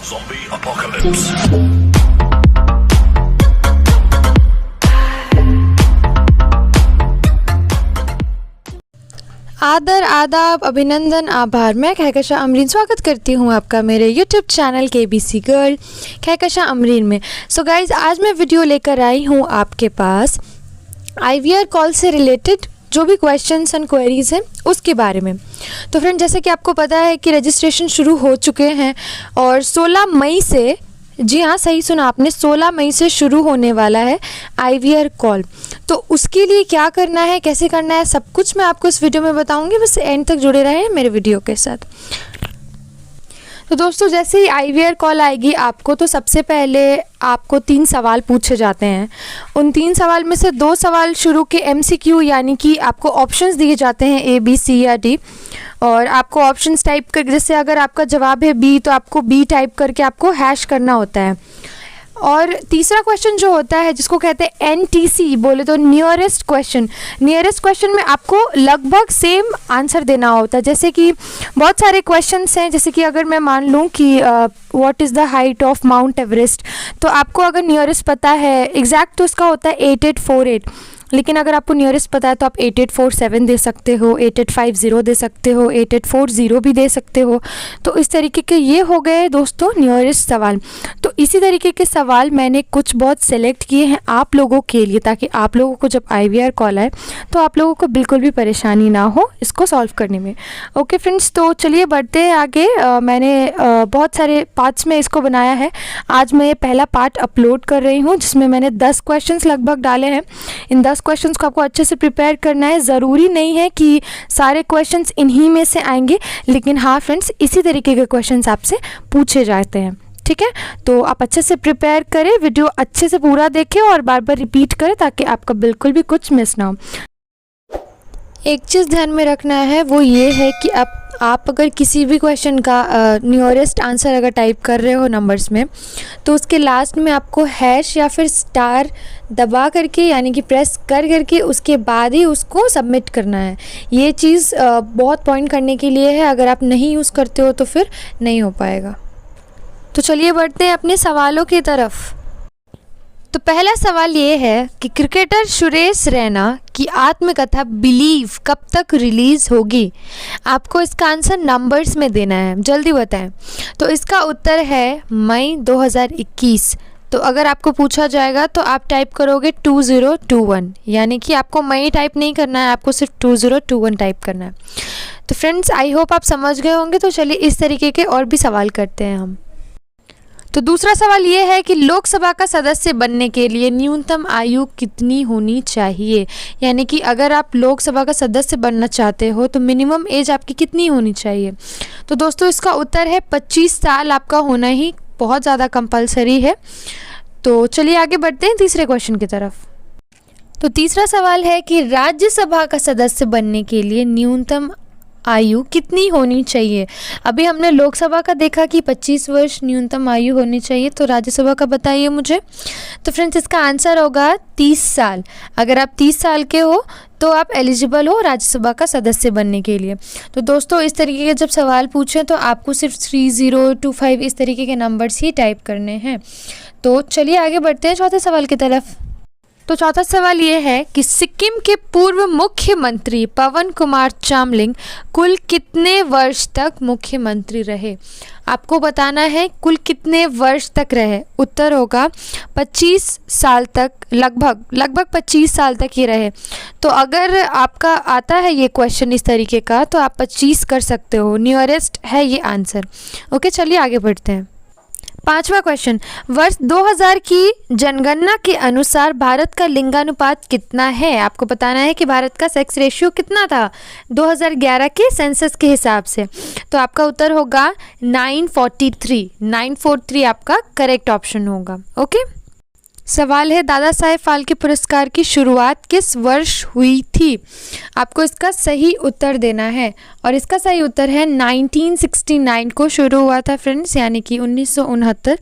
Zombie apocalypse. आदर, आदाब, अभिनंदन, आभार। मैं कहकशा अमरीन स्वागत करती हूँ आपका मेरे YouTube channel KBC girl Kahkasha Amreen में। सो गाइज़, आज मैं वीडियो लेकर आई हूँ आपके पास IVR कॉल से रिलेटेड जो भी क्वेश्चंस एंड क्वेरीज़ हैं उसके बारे में। तो फ्रेंड, जैसे कि आपको पता है कि रजिस्ट्रेशन शुरू हो चुके हैं और 16 मई से, जी हाँ सही सुना आपने, 16 मई से शुरू होने वाला है IVR कॉल। तो उसके लिए क्या करना है, कैसे करना है, सब कुछ मैं आपको इस वीडियो में बताऊंगी। बस एंड तक जुड़े रहें मेरे वीडियो के साथ। तो दोस्तों, जैसे ही IVR कॉल आएगी आपको, तो सबसे पहले आपको 3 सवाल पूछे जाते हैं। उन 3 सवाल में से 2 सवाल शुरू के MCQ यानी कि आपको ऑप्शंस दिए जाते हैं A, B, C या D, और आपको ऑप्शंस टाइप कर, जैसे अगर आपका जवाब है B तो आपको B टाइप करके आपको हैश करना होता है। और तीसरा क्वेश्चन जो होता है जिसको कहते हैं NTC, बोले तो नियरेस्ट क्वेश्चन में आपको लगभग सेम आंसर देना होता है। जैसे कि बहुत सारे क्वेश्चंस हैं, जैसे कि अगर मैं मान लूँ कि what is the height of mount Everest, तो आपको अगर नियरेस्ट पता है, एग्जैक्ट तो उसका होता है 8848, लेकिन अगर आपको नियरेस्ट पता है तो आप 8847 दे सकते हो, 8850 दे सकते हो, 8840 भी दे सकते हो। तो इस तरीके के ये हो गए दोस्तों नियरेस्ट सवाल। तो इसी तरीके के सवाल मैंने कुछ बहुत सेलेक्ट किए हैं आप लोगों के लिए, ताकि आप लोगों को जब IVR कॉल आए तो आप लोगों को बिल्कुल भी परेशानी ना हो इसको सॉल्व करने में। ओके फ्रेंड्स, तो चलिए बढ़ते हैं आगे। मैंने बहुत सारे पार्ट्स में इसको बनाया है। आज मैं ये पहला पार्ट अपलोड कर रही हूँ जिसमें मैंने 10 क्वेश्चंस लगभग डाले हैं। इन 10 क्वेश्चंस को आपको अच्छे से प्रिपेयर करना है। ज़रूरी नहीं है कि सारे क्वेश्चंस इन्हीं में से आएंगे, लेकिन हाँ फ्रेंड्स, इसी तरीके के क्वेश्चंस आपसे पूछे जाते हैं, ठीक है। तो आप अच्छे से प्रिपेयर करें, वीडियो अच्छे से पूरा देखें और बार बार रिपीट करें ताकि आपका बिल्कुल भी कुछ मिस ना हो। एक चीज़ ध्यान में रखना है, वो ये है कि आप अगर किसी भी क्वेश्चन का नियरेस्ट आंसर अगर टाइप कर रहे हो नंबर्स में, तो उसके लास्ट में आपको हैश या फिर स्टार दबा करके, यानी कि प्रेस करके उसके बाद ही उसको सबमिट करना है। ये चीज़ बहुत पॉइंट करने के लिए है। अगर आप नहीं यूज़ करते हो तो फिर नहीं हो पाएगा। तो चलिए बढ़ते हैं अपने सवालों की तरफ। तो पहला सवाल ये है कि क्रिकेटर सुरेश रैना की आत्मकथा बिलीव कब तक रिलीज़ होगी। आपको इसका आंसर नंबर्स में देना है, जल्दी बताएं। तो इसका उत्तर है मई 2021। तो अगर आपको पूछा जाएगा तो आप टाइप करोगे 2021, यानी कि आपको मई टाइप नहीं करना है, आपको सिर्फ 2021 टाइप करना है। तो फ्रेंड्स, आई होप आप समझ गए होंगे। तो चलिए इस तरीके के और भी सवाल करते हैं हम। तो दूसरा सवाल ये है कि लोकसभा का सदस्य बनने के लिए न्यूनतम आयु कितनी होनी चाहिए, यानी कि अगर आप लोकसभा का सदस्य बनना चाहते हो तो मिनिमम एज आपकी कितनी होनी चाहिए। तो दोस्तों, इसका उत्तर है 25 साल आपका होना ही बहुत ज़्यादा कंपलसरी है। तो चलिए आगे बढ़ते हैं तीसरे क्वेश्चन की तरफ। तो तीसरा सवाल है कि राज्यसभा का सदस्य बनने के लिए न्यूनतम आयु कितनी होनी चाहिए। अभी हमने लोकसभा का देखा कि 25 वर्ष न्यूनतम आयु होनी चाहिए, तो राज्यसभा का बताइए मुझे। तो फ्रेंड्स, इसका आंसर होगा 30 साल। अगर आप 30 साल के हो तो आप एलिजिबल हो राज्यसभा का सदस्य बनने के लिए। तो दोस्तों, इस तरीके के जब सवाल पूछें तो आपको सिर्फ 3025 इस तरीके के नंबर्स ही टाइप करने हैं। तो चलिए आगे बढ़ते हैं चौथे सवाल की तरफ। तो चौथा सवाल ये है कि सिक्किम के पूर्व मुख्यमंत्री पवन कुमार चामलिंग कुल कितने वर्ष तक मुख्यमंत्री रहे। आपको बताना है कुल कितने वर्ष तक रहे। उत्तर होगा 25 साल तक, लगभग 25 साल तक ये रहे। तो अगर आपका आता है ये क्वेश्चन इस तरीके का तो आप 25 कर सकते हो, नियरेस्ट है ये आंसर। ओके, चलिए आगे बढ़ते हैं। पांचवा क्वेश्चन, वर्ष 2000 की जनगणना के अनुसार भारत का लिंगानुपात कितना है। आपको बताना है कि भारत का सेक्स रेशियो कितना था 2011 के सेंसस के हिसाब से। तो आपका उत्तर होगा 943 आपका करेक्ट ऑप्शन होगा। ओके, सवाल है दादा साहेब फाल्के पुरस्कार की शुरुआत किस वर्ष हुई थी। आपको इसका सही उत्तर देना है और इसका सही उत्तर है 1969 को शुरू हुआ था फ्रेंड्स, यानी कि 1969।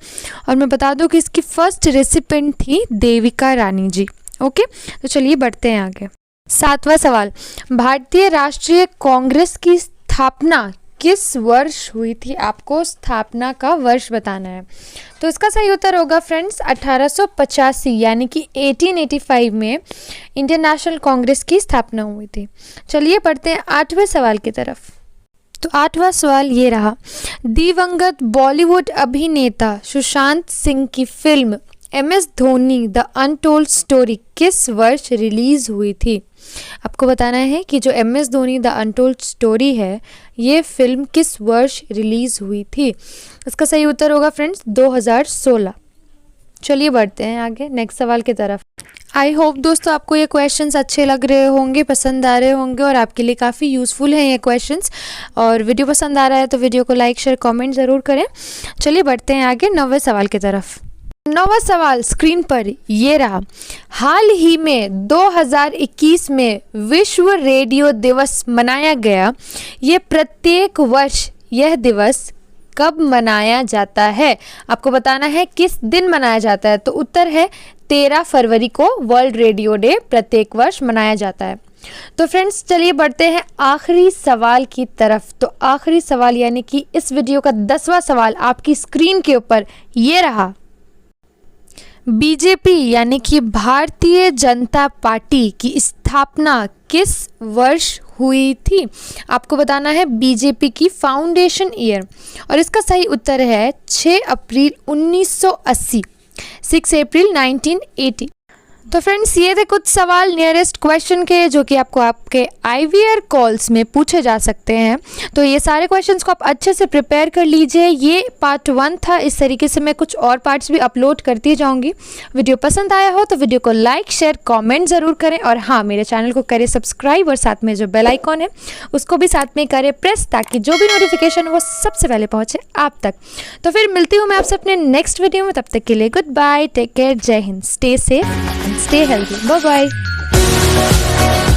और मैं बता दूं कि इसकी फर्स्ट रेसिपिएंट थी देविका रानी जी। ओके, तो चलिए बढ़ते हैं आगे। 7वां सवाल, भारतीय राष्ट्रीय कांग्रेस की स्थापना किस वर्ष हुई थी? आपको स्थापना का वर्ष बताना है। तो इसका सही उत्तर होगा फ्रेंड्स 1885 यानी कि 1885 में इंडियन नेशनल कांग्रेस की स्थापना हुई थी। चलिए पढ़ते हैं 8वें सवाल की तरफ। तो 8वां सवाल ये रहा, दिवंगत बॉलीवुड अभिनेता सुशांत सिंह की film MS Dhoni the untold story किस वर्ष रिलीज हुई थी? आपको बताना है कि जो MS Dhoni the untold story है ये फिल्म किस वर्ष रिलीज हुई थी। इसका सही उत्तर होगा फ्रेंड्स 2016। चलिए बढ़ते हैं आगे नेक्स्ट सवाल की तरफ। आई होप दोस्तों आपको ये क्वेश्चंस अच्छे लग रहे होंगे, पसंद आ रहे होंगे और आपके लिए काफ़ी यूज़फुल हैं ये क्वेश्चंस। और वीडियो पसंद आ रहा है तो वीडियो को लाइक शेयर कमेंट ज़रूर करें। चलिए बढ़ते हैं आगे 9वें सवाल की तरफ। 9वां सवाल स्क्रीन पर ये रहा, हाल ही में 2021 में विश्व रेडियो दिवस मनाया गया। ये प्रत्येक वर्ष यह दिवस कब मनाया जाता है? आपको बताना है किस दिन मनाया जाता है। तो उत्तर है 13 फरवरी को वर्ल्ड रेडियो डे प्रत्येक वर्ष मनाया जाता है। तो फ्रेंड्स चलिए बढ़ते हैं आखिरी सवाल की तरफ। तो आखिरी सवाल यानी कि इस वीडियो का 10वां सवाल आपकी स्क्रीन के ऊपर ये रहा, बीजेपी यानी कि भारतीय जनता पार्टी की स्थापना किस वर्ष हुई थी? आपको बताना है बीजेपी की फाउंडेशन ईयर और इसका सही उत्तर है 6 अप्रैल 1980, 6 अप्रैल 1980। तो फ्रेंड्स ये थे कुछ सवाल नियरेस्ट क्वेश्चन के जो कि आपको आपके IVR कॉल्स में पूछे जा सकते हैं। तो ये सारे क्वेश्चंस को आप अच्छे से प्रिपेयर कर लीजिए। ये पार्ट 1 था, इस तरीके से मैं कुछ और पार्ट्स भी अपलोड करती जाऊंगी। वीडियो पसंद आया हो तो वीडियो को लाइक शेयर कमेंट ज़रूर करें और हाँ मेरे चैनल को करें सब्सक्राइब और साथ में जो बेल आइकॉन है उसको भी साथ में करें प्रेस ताकि जो भी नोटिफिकेशन वो सबसे पहले पहुँचे आप तक। तो फिर मिलती हूँ मैं आपसे अपने नेक्स्ट वीडियो में, तब तक के लिए गुड बाय, टेक केयर, जय Hind, stay safe, stay healthy. Bye bye.